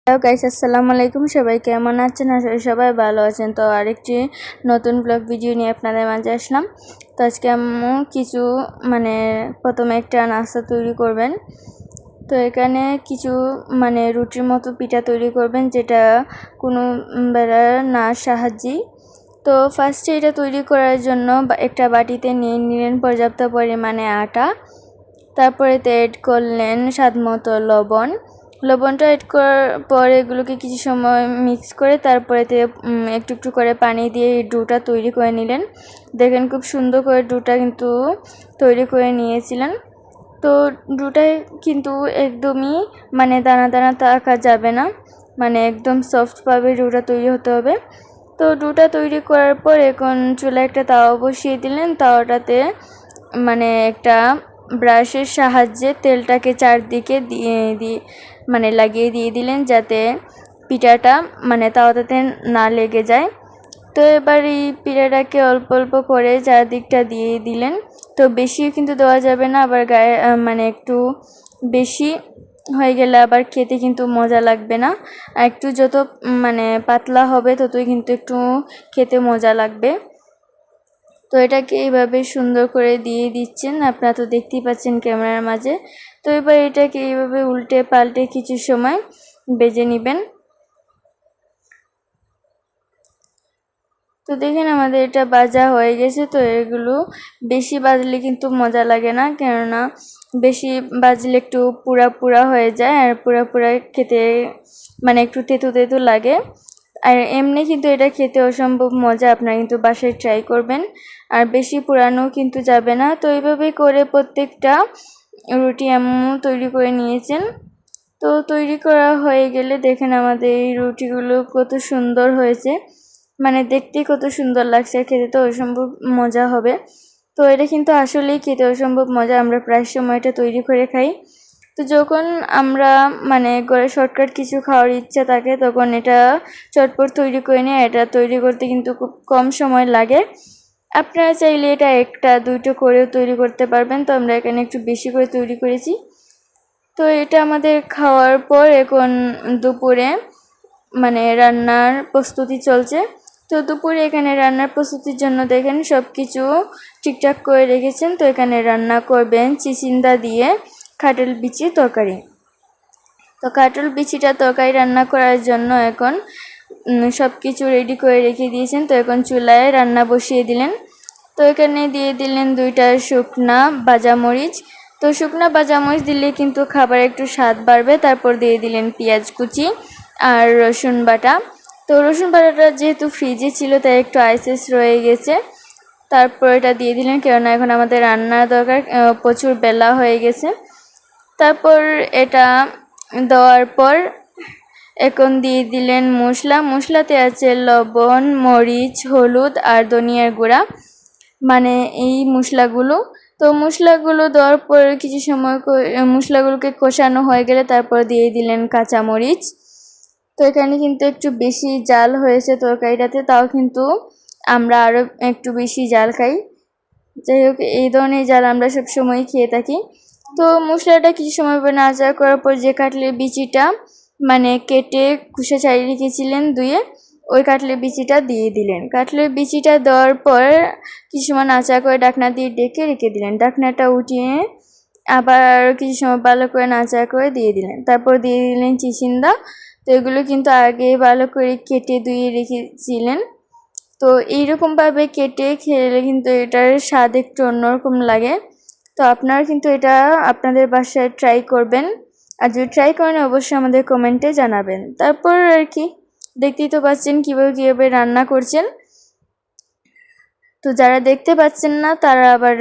Hello guys, আসসালামু আলাইকুম। সবাই কেমন আছেন? আসলে সবাই ভালো আছেন। তো আরেকটি নতুন ব্লগ ভিডিও নিয়ে আপনাদের মাঝে আসলাম। তো আজকে আম্মু কিছু প্রথমে একটা নাস্তা তৈরি করবেন। তো এখানে কিছু রুটির মতো পিঠা তৈরি করবেন, যেটা কোনো বেড়ার না সাহায্যে। তো ফার্স্টে এটা তৈরি করার জন্য একটা বাটিতে নিয়ে নিলেন পর্যাপ্ত পরিমাণে আটা। তারপরে অ্যাড করলেন স্বাদ মতো লবণটা অ্যাড করার পর এগুলোকে কিছু সময় মিক্স করে তারপরে একটু একটু করে পানি দিয়ে ডোটা তৈরি করে নিলেন। দেখেন খুব সুন্দর করে ডোটা কিন্তু তৈরি করে নিয়েছিলেন। তো ডোটা কিন্তু একদমই দানা দানা থাকা যাবে না, একদম সফটভাবে ডোটা তৈরি হতে হবে। তো ডোটা তৈরি করার পর এখন চুলায় একটা তাওয়া বসিয়ে দিলেন। তাওয়াটাতে একটা ব্রাশের সাহায্যে তেলটাকে চারদিকে লাগিয়ে দিয়ে দিলেন, যাতে পিঠাটা তাওয়াতে না লেগে যায়। তো এবার এই পিঠাটাকে অল্প অল্প করে চারদিকটা দিয়ে দিলেন। তো বেশিও কিন্তু দেওয়া যাবে না, আবার গায়ে একটু বেশি হয়ে গেলে আবার খেতে কিন্তু মজা লাগবে না। আর একটু যত পাতলা হবে ততই কিন্তু একটু খেতে মজা লাগবে। তো এটাকে এইভাবে সুন্দর করে দিয়ে দিচ্ছেন, আপনারা তো দেখতেই পাচ্ছেন ক্যামেরার মাঝে। তো এবার এটাকে এইভাবে উল্টে পাল্টে কিছু সময় ভেজে নেবেন। তো দেখেন আমাদের এটা ভাজা হয়ে গেছে। তো এগুলো বেশি ভাজলে কিন্তু মজা লাগে না, কেননা বেশি ভাজলে একটু পুরা পুরা হয়ে যায়, আর পুরা পুরা খেতে একটু তেতো তেতো লাগে। আর এমনি কিন্তু এটা খেতে অসম্ভব মজা, আপনারা কিন্তু বাসায় ট্রাই করবেন। আর বেশি পুরানো কিন্তু যাবে না। তো এইভাবে করে প্রত্যেকটা রুটি আম্মু তৈরি করে নিয়েছেন। তো তৈরি করা হয়ে গেলে দেখেন আমাদের এই রুটিগুলো কত সুন্দর হয়েছে, দেখতেই কত সুন্দর লাগছে, খেতে তো অসম্ভব মজা হবে। তো এটা কিন্তু আসলেই খেতে অসম্ভব মজা, আমরা প্রায় সময় এটা তৈরি করে খাই। তো যখন আমরা ঘরে শর্টকাট কিছু খাওয়ার ইচ্ছা থাকে, তখন এটা চটপট তৈরি করে নিয়ে এটা তৈরি করতে কিন্তু খুব কম সময় লাগে। আপনারা চাইলে এটা একটা দুটো করেও তৈরি করতে পারবেন। তো আমরা এখানে একটু বেশি করে তৈরি করেছি। তো এটা আমাদের খাওয়ার পর এখন দুপুরে রান্নার প্রস্তুতি চলছে। তো দুপুরে এখানে রান্নার প্রস্তুতির জন্য দেখেন সব কিছু ঠিকঠাক করে রেখেছেন। তো এখানে রান্না করবেন চিচিন্দা দিয়ে কাঁঠাল বিচি তরকারি। তো কাঁঠাল বিচিটা তরকারি রান্না করার জন্য এখন সব কিছু রেডি করে রেখে দিয়েছেন। তো এখন চুলায় রান্না বসিয়ে দিলেন। তো এখানে দিয়ে দিলেন 2টা শুকনা ভাজা মরিচ। তো শুকনা ভাজা মরিচ দিলে কিন্তু খাবার একটু স্বাদ বাড়বে। তারপর দিয়ে দিলেন পেঁয়াজ কুচি আর রসুন বাটা। তো রসুন বাটাটা যেহেতু ফ্রিজে ছিল তাই একটু আইসেস রয়ে গেছে। তারপর এটা দিয়ে দিলেন, কেননা এখন আমাদের রান্নার দরকার, প্রচুর বেলা হয়ে গেছে। তারপর এটা দেওয়ার পর এখন দিয়ে দিলেন মশলাতে আছে লবণ, মরিচ, হলুদ আর ধনিয়ার গুঁড়া, এই মশলাগুলো। তো মশলাগুলো দেওয়ার পর কিছু সময় মশলাগুলোকে কষানো হয়ে গেলে তারপর দিয়ে দিলেন কাঁচামরিচ। তো এখানে কিন্তু একটু বেশি জাল হয়েছে তরকারিটাতে, তাও কিন্তু আমরা আরও একটু বেশি জাল খাই। যাই হোক, এই ধরনের জাল আমরা সবসময় খেয়ে থাকি। তো মশলাটা কিছু সময় নাড়াচাড়া করার পর যে কাটলের বিচিটা কেটে খোসা ছাড়িয়ে রেখেছিলেন ধুয়ে, ওই কাটলের বিচিটা দিয়ে দিলেন। কাটলের বিচিটা দেওয়ার পর কিছু সময় নাড়াচাড়া করে ঢাকনা দিয়ে ঢেকে রেখে দিলেন। ঢাকনাটা উঠিয়ে আবার কিছু সময় ভালো করে নাড়াচাড়া করে দিয়ে দিলেন। তারপর দিয়ে দিলেন চিচিন্দা। তো এগুলো কিন্তু আগে ভালো করে কেটে ধুয়ে রেখেছিলেন। তো এইরকমভাবে কেটে খেলে কিন্তু এটার স্বাদ একটু অন্যরকম লাগে। তো আপনারা কিন্তু এটা আপনাদের বাসায় ট্রাই করবেন, আর যদি ট্রাই করেন অবশ্যই আমাদের কমেন্টে জানাবেন। তারপর আর কি, দেখতেই তো পাচ্ছেন কীভাবে রান্না করছেন। তো যারা দেখতে পাচ্ছেন না তারা আবার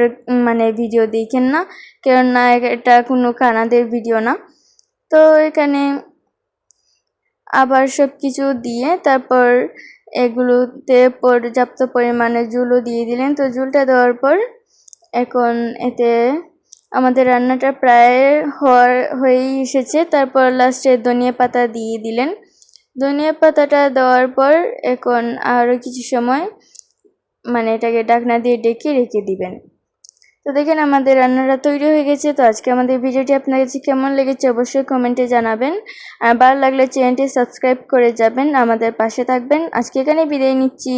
ভিডিও দেখেন না, কেননা এটা কোনো কানাদের ভিডিও না। তো এখানে আবার সব কিছু দিয়ে তারপর এগুলোতে পর্যাপ্ত পরিমাণে জুলও দিয়ে দিলেন। তো জুলটা দেওয়ার পর এখন এতে আমাদের রান্নাটা প্রায় হয়েই এসেছে। তারপর লাস্টে ধনিয়া পাতা দিয়ে দিলেন। ধনিয়া পাতাটা দেওয়ার পর এখন আরও কিছু সময় এটাকে ঢাকনা দিয়ে ঢেকে রেখে দিবেন। তো দেখেন আমাদের রান্নাটা তৈরি হয়ে গেছে। তো আজকে আমাদের ভিডিওটি আপনার কাছে কেমন লেগেছে অবশ্যই কমেন্টে জানাবেন। আর ভালো লাগলে চ্যানেলটি সাবস্ক্রাইব করে যাবেন, আমাদের পাশে থাকবেন। আজকে এখানে বিদায় নিচ্ছি।